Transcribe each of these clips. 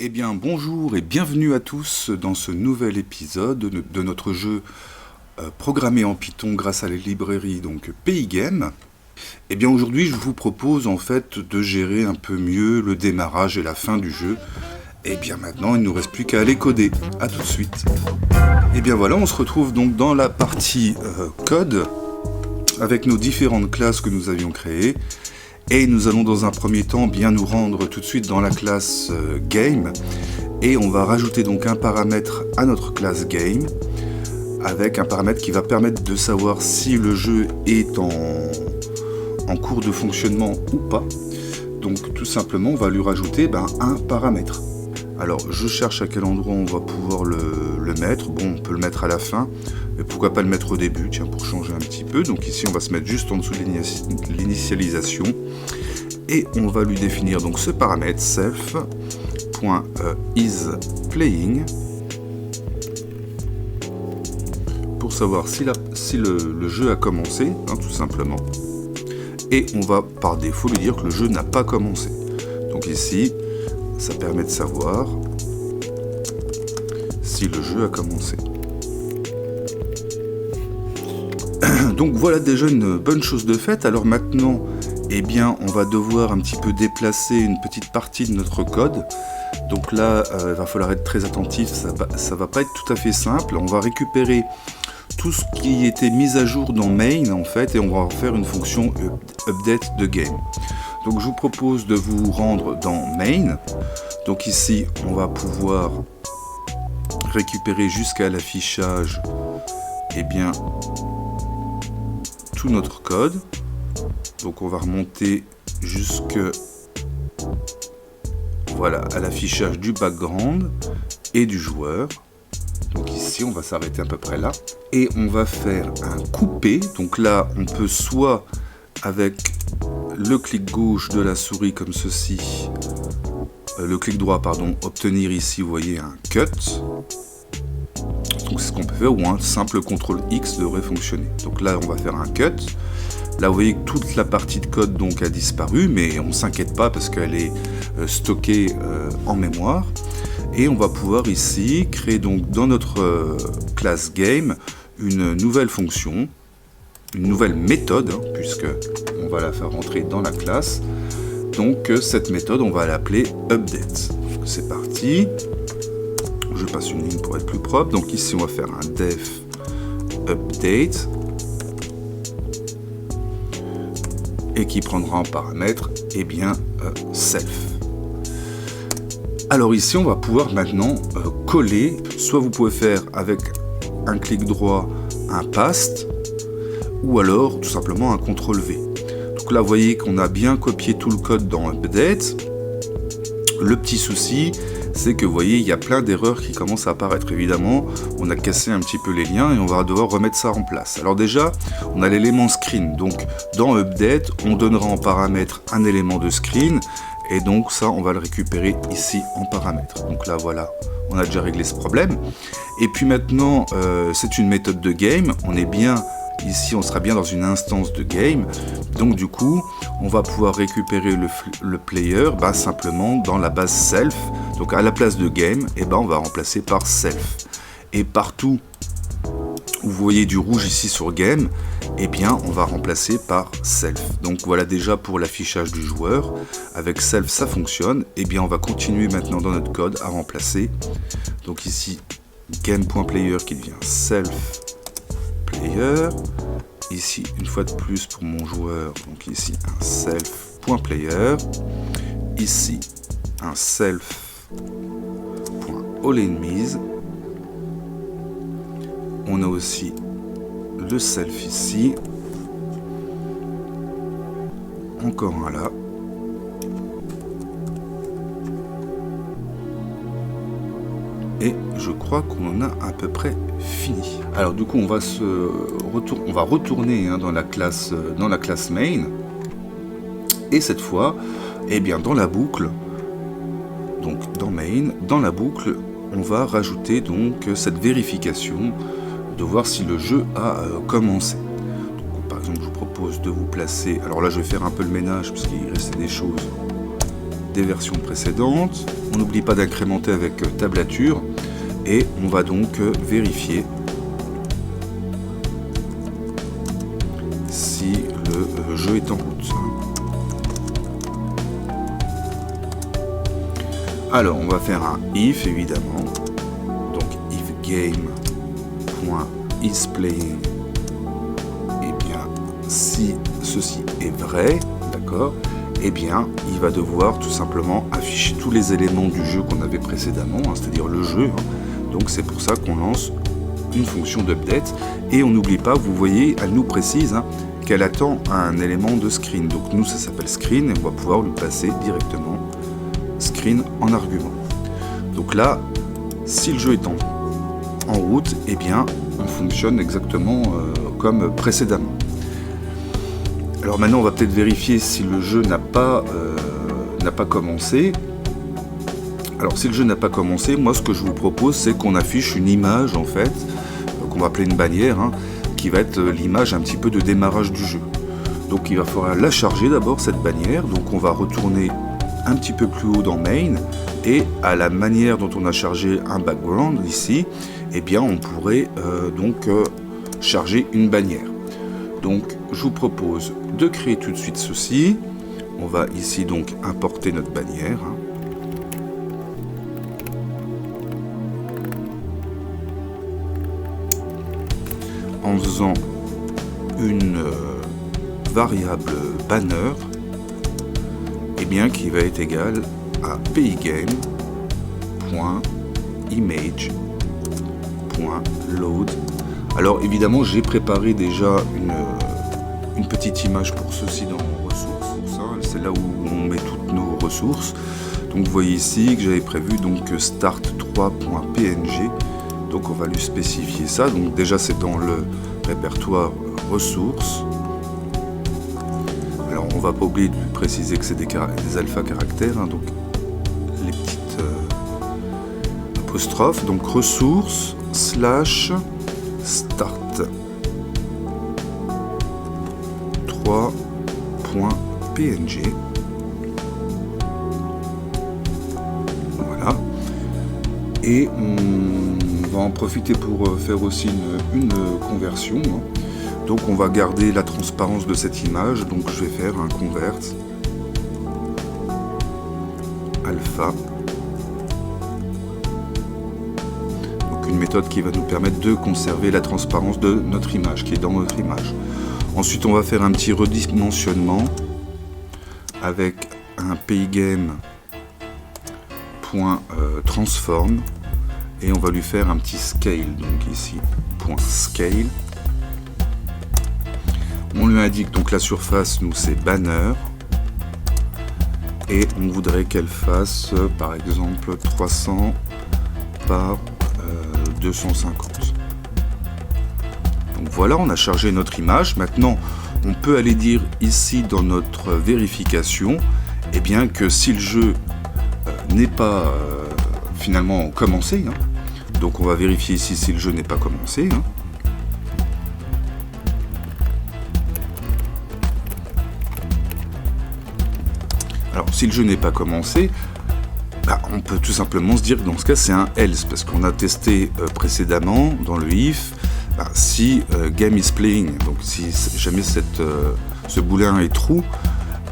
Eh bien bonjour et bienvenue à tous dans ce nouvel épisode de notre jeu programmé en Python grâce à la librairie donc Pygame. Eh bien aujourd'hui je vous propose en fait de gérer un peu mieux le démarrage et la fin du jeu. Et bien maintenant il ne nous reste plus qu'à aller coder. A tout de suite. Et bien voilà, on se retrouve donc dans la partie code avec nos différentes classes que nous avions créées. Et nous allons dans un premier temps bien nous rendre tout de suite dans la classe Game. Et on va rajouter donc un paramètre à notre classe Game, avec un paramètre qui va permettre de savoir si le jeu est en cours de fonctionnement ou pas. Donc tout simplement on va lui rajouter un paramètre. Alors je cherche à quel endroit on va pouvoir le mettre. Bon, on peut le mettre à la fin, mais pourquoi pas le mettre au début, tiens, pour changer un petit peu. Donc ici on va se mettre juste en dessous de l'initialisation et on va lui définir donc ce paramètre self.isPlaying pour savoir si le jeu a commencé, tout simplement. Et on va par défaut lui dire que le jeu n'a pas commencé. Donc ici ça permet de savoir si le jeu a commencé. Donc voilà déjà une bonne chose de faite. Alors maintenant, eh bien, on va devoir un petit peu déplacer une petite partie de notre code. Donc là, il va falloir être très attentif, ça va pas être tout à fait simple. On va récupérer tout ce qui était mis à jour dans main en fait, et on va en faire une fonction update de game. Donc je vous propose de vous rendre dans main. Donc ici, on va pouvoir récupérer jusqu'à l'affichage tout notre code. Donc on va remonter jusque à l'affichage du background et du joueur. Donc ici, on va s'arrêter à peu près là. Et on va faire un coupé. Donc là, on peut soit avec le clic gauche de la souris comme ceci, le clic droit, obtenir ici, vous voyez, un cut. Donc c'est ce qu'on peut faire, ou un simple CTRL X devrait fonctionner. Donc là, on va faire un cut. Là, vous voyez que toute la partie de code donc a disparu, mais on ne s'inquiète pas parce qu'elle est stockée en mémoire. Et on va pouvoir ici créer donc dans notre classe Game une nouvelle fonction, une nouvelle méthode, puisque on va la faire rentrer dans la classe. Donc cette méthode, on va l'appeler update. Donc c'est parti. Je passe une ligne pour être plus propre. Donc ici, on va faire un def update et qui prendra en paramètre self. Alors ici, on va pouvoir maintenant coller. Soit vous pouvez faire avec un clic droit un paste, ou alors tout simplement un CTRL V. Donc là, vous voyez qu'on a bien copié tout le code dans update. Le petit souci, c'est que vous voyez, il y a plein d'erreurs qui commencent à apparaître. Évidemment, on a cassé un petit peu les liens et on va devoir remettre ça en place. Alors déjà, on a l'élément screen. Donc dans update, on donnera en paramètre un élément de screen. Et donc ça, on va le récupérer ici en paramètre. Donc là, voilà, on a déjà réglé ce problème. Et puis maintenant, c'est une méthode de game. On est bien ici, on sera bien dans une instance de game. Donc du coup, on va pouvoir récupérer le player simplement dans la base self. Donc à la place de game, on va remplacer par self. Et partout où vous voyez du rouge ici sur game, on va remplacer par self. Donc voilà déjà pour l'affichage du joueur. Avec self, ça fonctionne. On va continuer maintenant dans notre code à remplacer. Donc ici, game.player qui devient self player. Ici, une fois de plus pour mon joueur, donc ici un self.player. Ici, un self.allEnemies. On a aussi le self ici. Encore un là. Et je crois qu'on en a à peu près fini. Alors du coup, on va retourner dans la classe main. Et cette fois, dans la boucle, donc dans main, dans la boucle, on va rajouter donc cette vérification de voir si le jeu a commencé. Donc, par exemple, je vous propose de vous placer. Alors là, je vais faire un peu le ménage parce qu'il restait des choses. des versions précédentes. On n'oublie pas d'incrémenter avec tablature et on va donc vérifier si le jeu est en route. Alors on va faire un if évidemment, donc if game.isPlaying, et bien si ceci est vrai, d'accord, et bien il va devoir tout simplement afficher tous les éléments du jeu qu'on avait précédemment, c'est-à-dire le jeu, donc c'est pour ça qu'on lance une fonction d'update, et on n'oublie pas, vous voyez, elle nous précise qu'elle attend un élément de screen, donc nous ça s'appelle screen, et on va pouvoir lui passer directement screen en argument. Donc là, si le jeu est en route, eh bien on fonctionne exactement comme précédemment. Alors maintenant on va peut-être vérifier si le jeu n'a pas commencé. Alors si le jeu n'a pas commencé, moi ce que je vous propose c'est qu'on affiche une image en fait, qu'on va appeler une bannière, qui va être l'image un petit peu de démarrage du jeu. Donc il va falloir la charger d'abord cette bannière, donc on va retourner un petit peu plus haut dans main, et à la manière dont on a chargé un background ici, eh bien on pourrait charger une bannière. Donc je vous propose de créer tout de suite ceci. On va ici donc importer notre bannière. En faisant une variable banner, et bien qui va être égal à pygame.image.load. Alors évidemment j'ai préparé déjà une petite image pour ceci dans mon ressources, c'est là où on met toutes nos ressources. Donc vous voyez ici que j'avais prévu donc start3.png, donc on va lui spécifier ça. Donc déjà c'est dans le répertoire ressources. Alors on va pas oublier de lui préciser que c'est des alpha caractères, donc les petites apostrophes, donc ressources / start 3.png. Voilà, et on va en profiter pour faire aussi une conversion. Donc on va garder la transparence de cette image, donc je vais faire un convert alpha, donc une méthode qui va nous permettre de conserver la transparence de notre image, qui est dans notre image. Ensuite on va faire un petit redimensionnement avec un pygame.transform, et on va lui faire un petit scale, donc ici .scale. On lui indique donc la surface, nous c'est banner, et on voudrait qu'elle fasse par exemple 300 par 250. Donc voilà, on a chargé notre image. Maintenant on peut aller dire ici dans notre vérification, eh bien que si le jeu n'est pas finalement commencé, donc on va vérifier ici si le jeu n'est pas commencé. Alors si le jeu n'est pas commencé, on peut tout simplement se dire que dans ce cas c'est un else, parce qu'on a testé précédemment dans le if, si game is playing, donc si jamais ce boulin est true,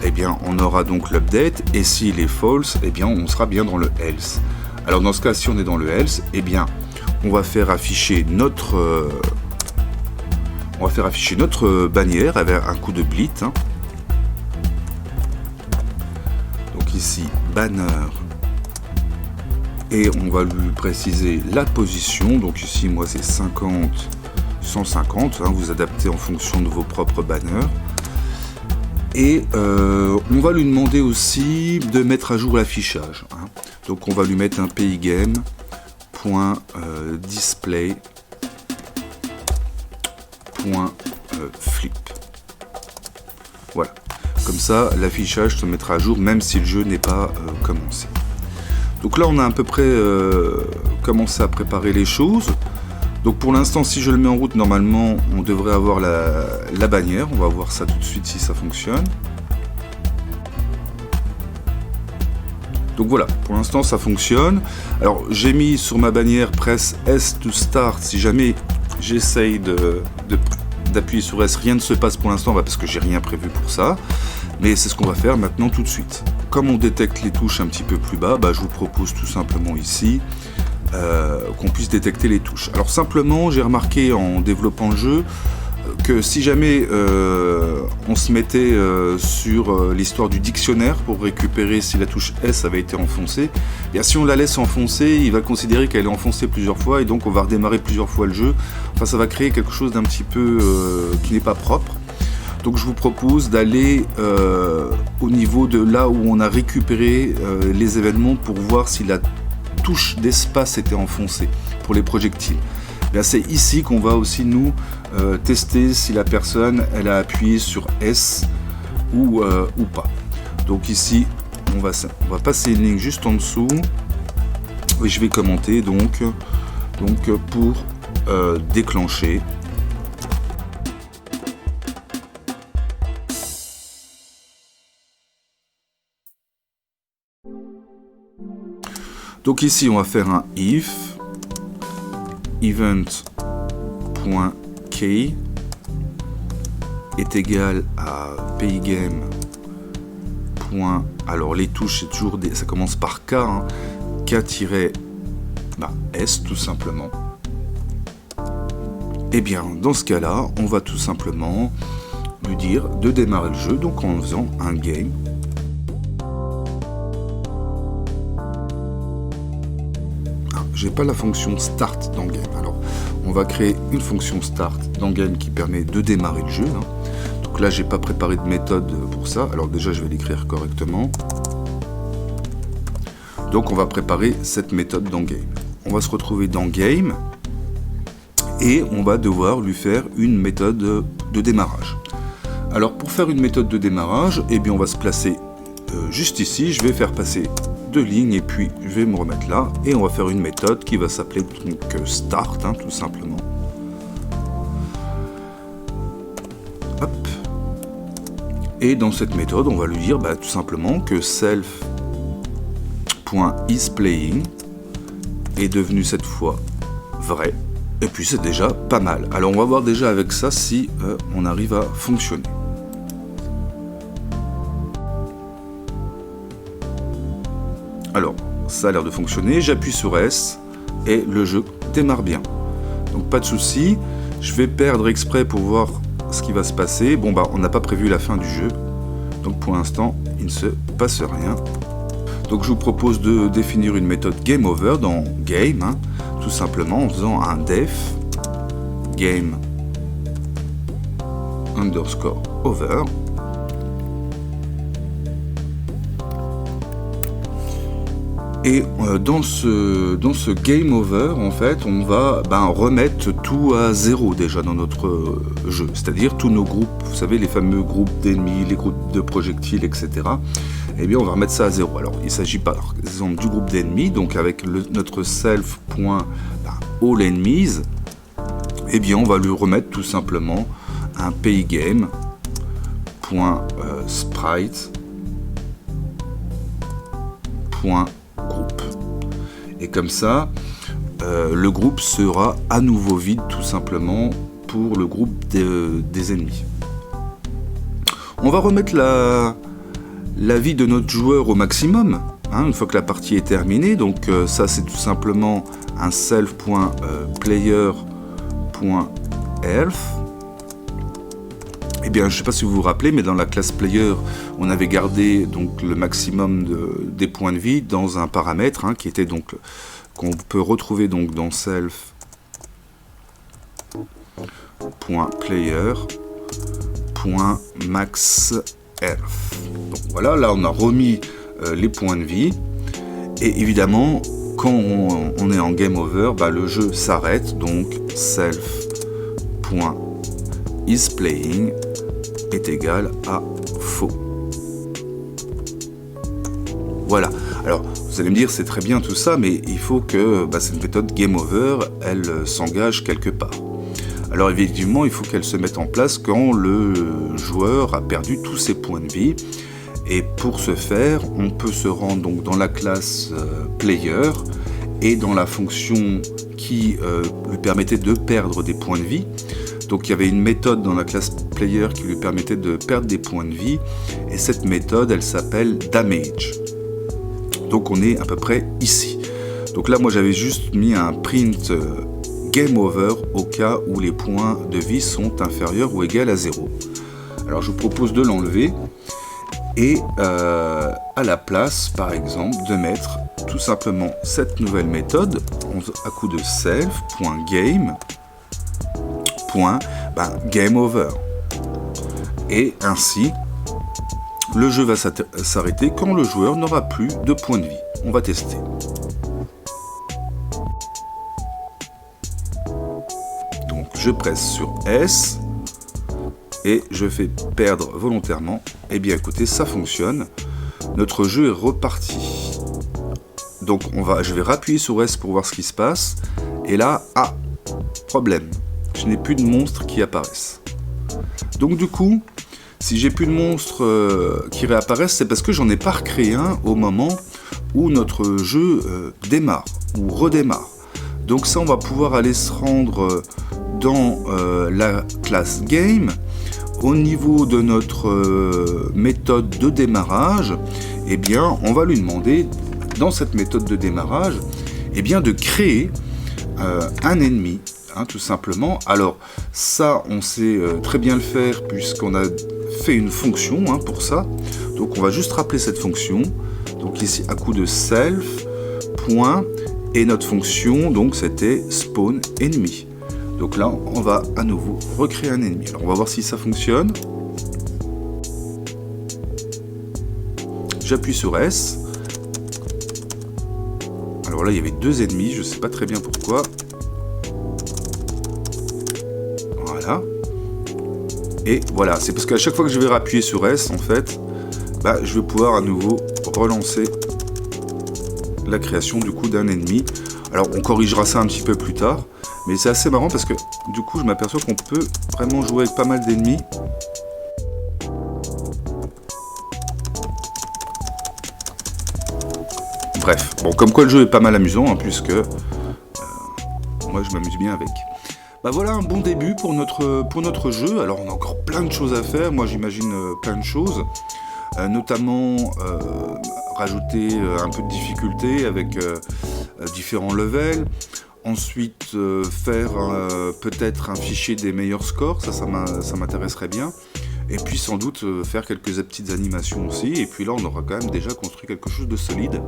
eh bien on aura donc l'update, et s'il est false, eh bien on sera bien dans le else. Alors dans ce cas, si on est dans le else, eh bien on va faire afficher notre bannière avec un coup de blit. Donc ici banner, et on va lui préciser la position. Donc ici moi c'est 50, 150, vous adaptez en fonction de vos propres banners. Et on va lui demander aussi de mettre à jour l'affichage. Donc on va lui mettre un pygame.display.flip. Voilà. Comme ça, l'affichage se mettra à jour même si le jeu n'est pas commencé. Donc là, on a à peu près commencé à préparer les choses. Donc pour l'instant, si je le mets en route, normalement, on devrait avoir la bannière. On va voir ça tout de suite si ça fonctionne. Donc voilà, pour l'instant ça fonctionne. Alors j'ai mis sur ma bannière press S to start. Si jamais j'essaye d'appuyer sur S, rien ne se passe pour l'instant, parce que j'ai rien prévu pour ça. Mais c'est ce qu'on va faire maintenant tout de suite. Comme on détecte les touches un petit peu plus bas, je vous propose tout simplement ici qu'on puisse détecter les touches. Alors simplement, j'ai remarqué en développant le jeu que si jamais on se mettait sur l'histoire du dictionnaire pour récupérer si la touche S avait été enfoncée, et bien si on la laisse enfoncer, il va considérer qu'elle est enfoncée plusieurs fois et donc on va redémarrer plusieurs fois le jeu. Enfin, ça va créer quelque chose d'un petit peu qui n'est pas propre. Donc je vous propose d'aller au niveau de là où on a récupéré les événements pour voir si la touche d'espace était enfoncée pour les projectiles. Bien, c'est ici qu'on va aussi nous tester si la personne elle a appuyé sur S ou pas. Donc ici on va passer une ligne juste en dessous et je vais commenter donc pour déclencher. Donc ici on va faire un if event.key est égal à paygame. Alors les touches c'est toujours ça commence par K, hein, K-S tout simplement. Et bien dans ce cas là on va tout simplement lui dire de démarrer le jeu, donc en faisant un game. J'ai pas la fonction start dans game, alors on va créer une fonction start dans game qui permet de démarrer le jeu, hein. Donc là j'ai pas préparé de méthode pour ça, alors déjà je vais l'écrire correctement. Donc on va préparer cette méthode dans game. On va se retrouver dans game et on va devoir lui faire une méthode de démarrage. Alors pour faire une méthode de démarrage, eh bien on va se placer juste ici, je vais faire passer deux lignes et puis je vais me remettre là et on va faire une méthode qui va s'appeler donc start, hein, tout simplement. Hop. Et dans cette méthode on va lui dire tout simplement que self.isPlaying est devenu cette fois vrai, et puis c'est déjà pas mal. Alors on va voir déjà avec ça si on arrive à fonctionner. Alors, ça a l'air de fonctionner, j'appuie sur S et le jeu démarre bien. Donc pas de souci, je vais perdre exprès pour voir ce qui va se passer. Bon on n'a pas prévu la fin du jeu, donc pour l'instant il ne se passe rien. Donc je vous propose de définir une méthode GameOver dans Game, hein, tout simplement en faisant un def game underscore over. Et dans ce game over, en fait, on va remettre tout à zéro déjà dans notre jeu. C'est-à-dire tous nos groupes, vous savez, les fameux groupes d'ennemis, les groupes de projectiles, etc. Eh bien, on va remettre ça à zéro. Alors, il ne s'agit pas, par exemple, du groupe d'ennemis, donc avec notre self.all enemies, eh bien, on va lui remettre tout simplement un paygame.sprite.groupe. Et comme ça, le groupe sera à nouveau vide tout simplement pour le groupe des ennemis. On va remettre la vie de notre joueur au maximum, hein, une fois que la partie est terminée. Donc ça c'est tout simplement un self.player.health. Eh bien, je ne sais pas si vous vous rappelez, mais dans la classe player, on avait gardé donc le maximum des points de vie dans un paramètre, hein, qui était donc qu'on peut retrouver donc dans self.player.maxhealth. Donc voilà, là on a remis les points de vie et évidemment quand on est en game over, le jeu s'arrête, donc self.isPlaying est égal à faux. Voilà. Alors, vous allez me dire, c'est très bien tout ça, mais il faut que cette méthode game over, elle s'engage quelque part. Alors, effectivement, il faut qu'elle se mette en place quand le joueur a perdu tous ses points de vie. Et pour ce faire, on peut se rendre donc dans la classe player et dans la fonction qui lui permettait de perdre des points de vie. Donc il y avait une méthode dans la classe player qui lui permettait de perdre des points de vie, et cette méthode elle s'appelle damage. Donc on est à peu près ici. Donc là moi j'avais juste mis un print game over au cas où les points de vie sont inférieurs ou égaux à 0. Alors je vous propose de l'enlever et à la place par exemple de mettre tout simplement cette nouvelle méthode à coup de self.game game over, et ainsi le jeu va s'arrêter quand le joueur n'aura plus de points de vie. On va tester. Donc je presse sur S et je fais perdre volontairement. Et bien écoutez, ça fonctionne, notre jeu est reparti. Donc je vais rappuyer sur S pour voir ce qui se passe, et là, problème, je n'ai plus de monstres qui apparaissent. Donc du coup, si j'ai plus de monstres qui réapparaissent, c'est parce que j'en ai pas recréé un au moment où notre jeu démarre ou redémarre. Donc ça, on va pouvoir aller se rendre dans la classe game. Au niveau de notre méthode de démarrage, eh bien, on va lui demander, dans cette méthode de démarrage, eh bien, de créer un ennemi. Tout simplement. Alors ça on sait très bien le faire puisqu'on a fait une fonction pour ça. Donc on va juste rappeler cette fonction. Donc ici à coup de self point, et notre fonction donc c'était spawn ennemi. Donc là on va à nouveau recréer un ennemi. Alors on va voir si ça fonctionne. J'appuie sur S. Alors là il y avait 2 ennemis, je sais pas très bien pourquoi. Et voilà, c'est parce qu'à chaque fois que je vais appuyer sur S, en fait, je vais pouvoir à nouveau relancer la création du coup d'un ennemi. Alors on corrigera ça un petit peu plus tard, mais c'est assez marrant parce que du coup je m'aperçois qu'on peut vraiment jouer avec pas mal d'ennemis. Bref, bon, comme quoi le jeu est pas mal amusant, puisque moi je m'amuse bien avec. Voilà un bon début pour notre jeu. Alors on a encore plein de choses à faire, moi j'imagine plein de choses, notamment rajouter un peu de difficulté avec différents levels, ensuite faire peut-être un fichier des meilleurs scores, ça m'intéresserait bien, et puis sans doute faire quelques petites animations aussi, et puis là on aura quand même déjà construit quelque chose de solide.